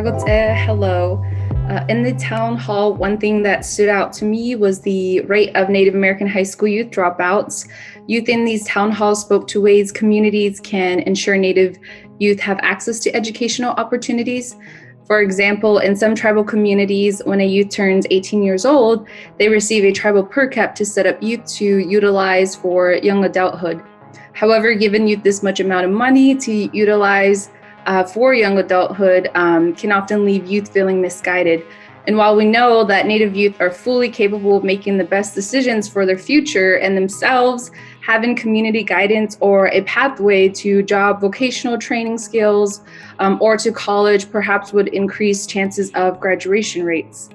Hello. In the town hall, one thing that stood out to me was the rate of Native American high school youth dropouts. Youth in these town halls spoke to ways communities can ensure Native youth have access to educational opportunities. For example, in some tribal communities, when a youth turns 18 years old, they receive a tribal per cap to set up youth to utilize for young adulthood. However, giving youth this much amount of money to utilize for young adulthood can often leave youth feeling misguided. And while we know that Native youth are fully capable of making the best decisions for their future and themselves, having community guidance or a pathway to job vocational training skills or to college perhaps would increase chances of graduation rates.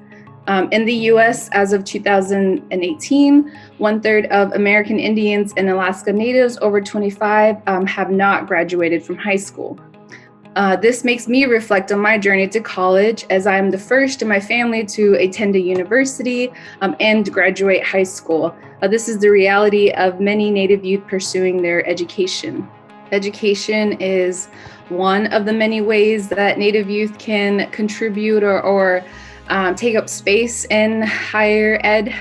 In the US, as of 2018, 1/3 of American Indians and Alaska Natives over 25 have not graduated from high school. This makes me reflect on my journey to college, as I am the first in my family to attend a university and graduate high school. This is the reality of many Native youth pursuing their education. Education is one of the many ways that Native youth can contribute or take up space in higher ed.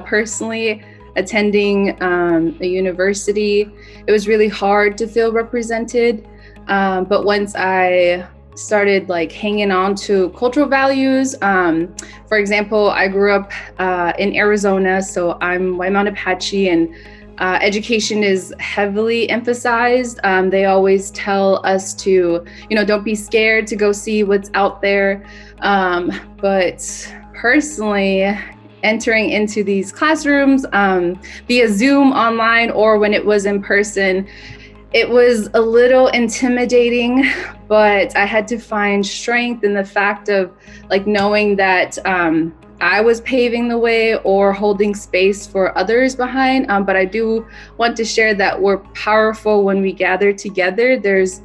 Personally, attending a university, it was really hard to feel represented. But once I started hanging on to cultural values, for example, I grew up in Arizona, so I'm Waimon Apache, and education is heavily emphasized. They always tell us to, don't be scared to go see what's out there. But personally, entering into these classrooms via Zoom, online, or when it was in person, it was a little intimidating, but I had to find strength in the fact of knowing that I was paving the way or holding space for others behind. But I do want to share that we're powerful when we gather together. There's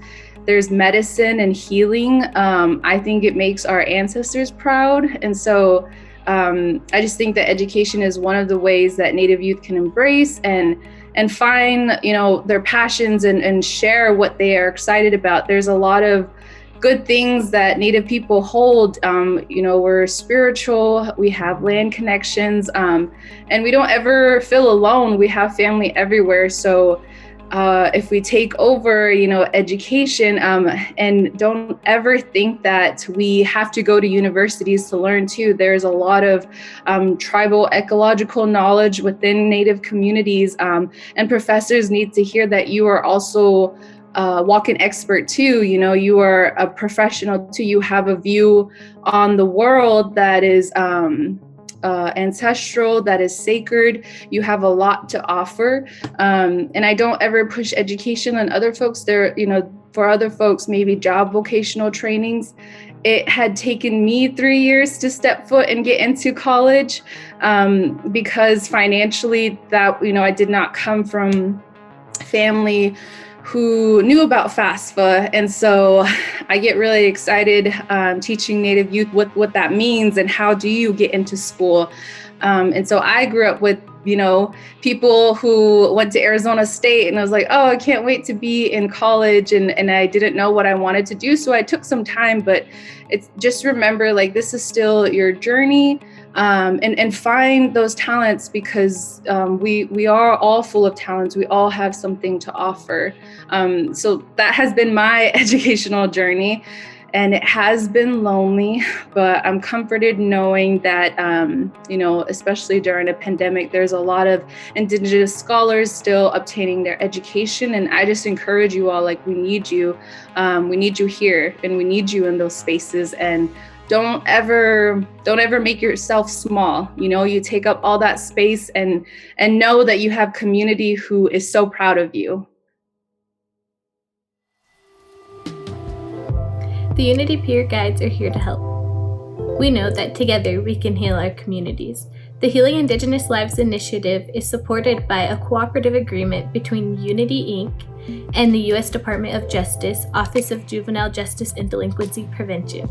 medicine and healing. I think it makes our ancestors proud. And so I just think that education is one of the ways that Native youth can embrace and find, their passions and share what they are excited about. There's a lot of good things that Native people hold. We're spiritual, we have land connections, and we don't ever feel alone. We have family everywhere. So if we take over, education, and don't ever think that we have to go to universities to learn too. There's a lot of tribal ecological knowledge within Native communities, and professors need to hear that you are also walk-in expert too. You are a professional too. You have a view on the world that is ancestral, that is sacred. You have a lot to offer. And I don't ever push education on other folks. For other folks, maybe job vocational trainings. It had taken me 3 years to step foot and get into college because financially I did not come from family who knew about FAFSA. And so I get really excited teaching Native youth what that means and how do you get into school. And so I grew up with, people who went to Arizona State, and I was like, oh, I can't wait to be in college. And I didn't know what I wanted to do. So I took some time, but it's just remember, this is still your journey. And find those talents, because we are all full of talents. We all have something to offer. So that has been my educational journey, and it has been lonely, but I'm comforted knowing that, especially during a pandemic, there's a lot of Indigenous scholars still obtaining their education. And I just encourage you all, we need you. We need you here, and we need you in those spaces. And don't ever make yourself small. You take up all that space and know that you have community who is so proud of you. The Unity Peer Guides are here to help. We know that together we can heal our communities. The Healing Indigenous Lives Initiative is supported by a cooperative agreement between Unity Inc. and the U.S. Department of Justice, Office of Juvenile Justice and Delinquency Prevention.